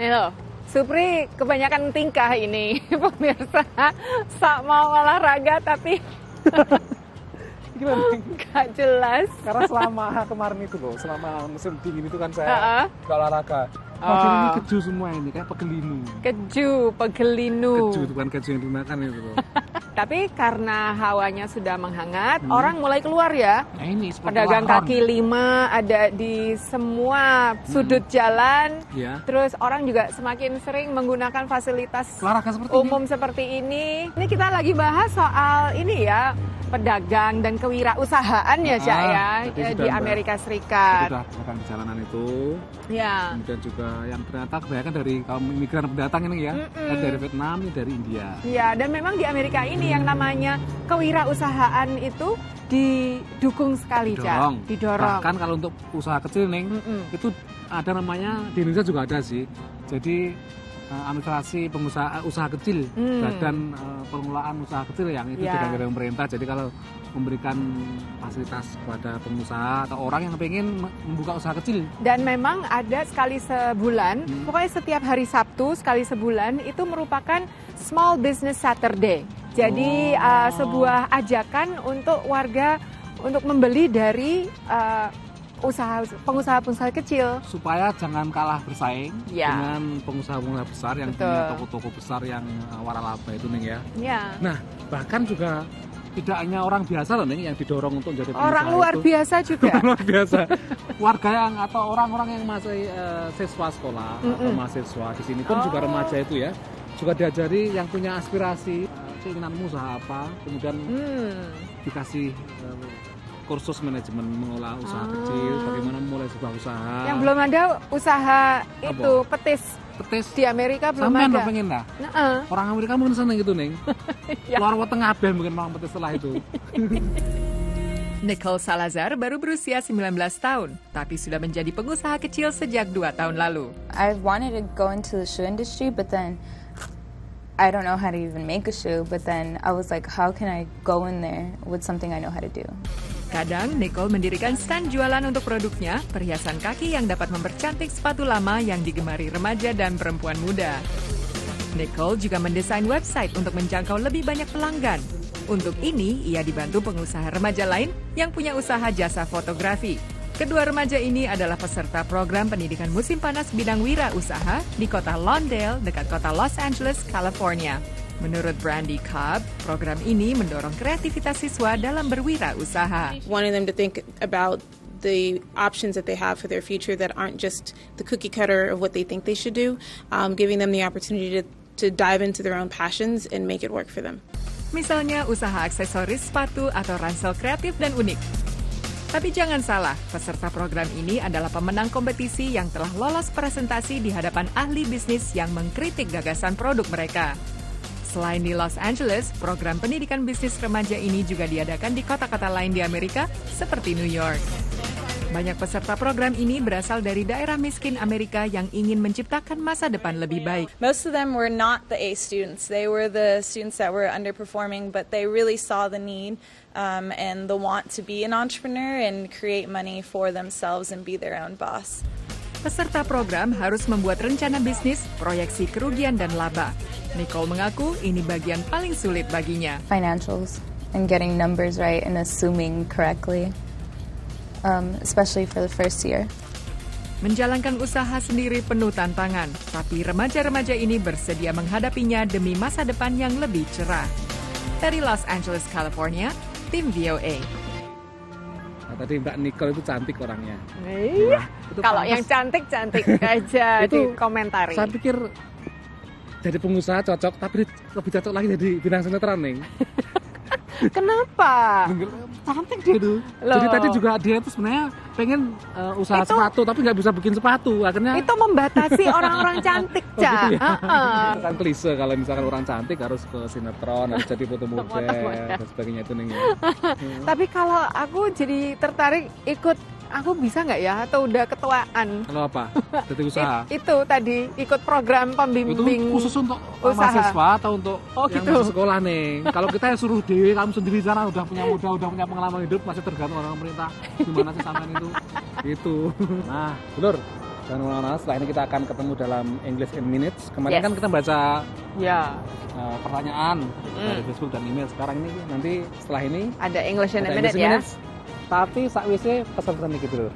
Ini loh, Supri kebanyakan tingkah ini, pemirsa. Sok mau olahraga tapi Gimana? nggak jelas. Karena selama kemarin itu loh, selama musim dingin itu kan saya nggak olahraga. Badan ini keju semua ini, kayak pegelinu. Pegelinu. Keju, bukan keju yang dimakan itu loh. Tapi karena hawanya sudah menghangat, orang mulai keluar ya. Nah ini seperti Pedagang laron. kaki lima ada di semua sudut jalan. Ya. Terus orang juga semakin sering menggunakan fasilitas Olahraga seperti umum seperti ini. Ini kita lagi bahas soal ini ya, pedagang dan kewirausahaan ya, Cak ya, jadi di sudah, Amerika Mbak. Serikat. Sudah pedagang jalanan itu. Ya. Kemudian juga yang ternyata kebanyakan dari kaum imigran pendatang ini ya, dari Vietnam, ini dari India. Ya, dan memang di Amerika ini yang namanya kewirausahaan itu didukung sekali, Cak. Didorong. Bahkan kalau untuk usaha kecil nih, itu ada namanya, di Indonesia juga ada sih. Jadi administrasi pengusaha usaha kecil, badan pengelolaan usaha kecil yang itu dipegang dari pemerintah. Jadi kalau memberikan fasilitas kepada pengusaha atau orang yang pengen membuka usaha kecil. Dan memang ada sekali sebulan, pokoknya setiap hari Sabtu sekali sebulan itu merupakan Small Business Saturday. Jadi sebuah ajakan untuk warga untuk membeli dari pengusaha-pengusaha kecil Supaya jangan kalah bersaing dengan pengusaha-pengusaha besar yang punya toko-toko besar yang waralaba itu nih ya. Ya. Nah, bahkan juga tidak hanya orang biasa loh nih yang didorong untuk jadi pengusaha. Orang luar biasa juga. Luar biasa. Warga yang atau orang-orang yang masih siswa sekolah atau mahasiswa di sini pun juga remaja itu ya, juga diajari yang punya aspirasi keinginanmu usaha apa, kemudian dikasih kursus manajemen mengelola usaha kecil, bagaimana mulai sebuah usaha. Yang belum ada usaha itu petis di Amerika belum sampai ada. Pengen dah. Orang Amerika mungkin seneng gitu nih. Luar tengah ben mungkin mau petis setelah itu. Nicole Salazar baru berusia 19 tahun, tapi sudah menjadi pengusaha kecil sejak 2 tahun lalu. I wanted to go into the shoe industry, but then I don't know how to even make a shoe, but then I was like, how can I go in there with something I know how to do? Kadang Nicole mendirikan stand jualan untuk produknya, perhiasan kaki yang dapat mempercantik sepatu lama yang digemari remaja dan perempuan muda. Nicole juga mendesain website untuk menjangkau lebih banyak pelanggan. Untuk ini, ia dibantu pengusaha remaja lain yang punya usaha jasa fotografi. Kedua remaja ini adalah peserta program pendidikan musim panas bidang wirausaha di kota Lawndale, dekat kota Los Angeles, California. Menurut Brandy Cobb, program ini mendorong kreativitas siswa dalam berwirausaha. Wanting them to think about the options that they have for their future that aren't just the cookie cutter of what they think they should do, giving them the opportunity to dive into their own passions and make it work for them. Misalnya usaha aksesoris sepatu atau ransel kreatif dan unik. Tapi jangan salah, peserta program ini adalah pemenang kompetisi yang telah lolos presentasi di hadapan ahli bisnis yang mengkritik gagasan produk mereka. Selain di Los Angeles, program pendidikan bisnis remaja ini juga diadakan di kota-kota lain di Amerika, seperti New York. Banyak peserta program ini berasal dari daerah miskin Amerika yang ingin menciptakan masa depan lebih baik. Most of them were not the A students. They were the students that were underperforming, but they really saw the need and the want to be an entrepreneur and create money for themselves and be their own boss. Peserta program harus membuat rencana bisnis, proyeksi kerugian dan laba. Nicole mengaku ini bagian paling sulit baginya. Financials and getting numbers right and assuming correctly, especially for the first year. Menjalankan usaha sendiri penuh tantangan, tapi remaja-remaja ini bersedia menghadapinya demi masa depan yang lebih cerah. Dari Los Angeles, California, tim VOA. Tadi Mbak Nicole itu cantik orangnya. Iya. Kalau yang cantik-cantik aja itu dikomentari. Saya pikir jadi pengusaha cocok, tapi lebih cocok lagi jadi bintang sinetron nih. Kenapa? Cantik dia tuh. Jadi tadi juga dia tuh sebenarnya pengen usaha sepatu, tapi nggak bisa bikin sepatu. Akhirnya itu membatasi orang-orang cantik, Cak. Gitu ya? Itu kan klise kalau misalkan orang cantik harus ke sinetron, harus jadi foto model dan sebagainya itu nih. Tapi kalau aku jadi tertarik ikut, aku bisa nggak ya? Atau udah ketuaan? Kalau apa? Jadi usaha? Itu tadi ikut program pembimbing. Itu khusus untuk usaha. Mahasiswa atau untuk yang gitu. masih sekolah nih. Kalau kita yang suruh dewe, kamu sendiri sana udah punya modal, udah punya pengalaman hidup, masih tergantung orang pemerintah. Gimana sih sampean itu? Itu. Nah, Lur, Jangan kemana-mana, setelah ini kita akan ketemu dalam English in Minutes. Kemarin Yes. kan kita baca Ya, pertanyaan dari Facebook dan email. Sekarang ini nanti setelah ini ada English in a ada minute English in ya. Minutes. Tapi sakwise pesan-pesan iki dulu.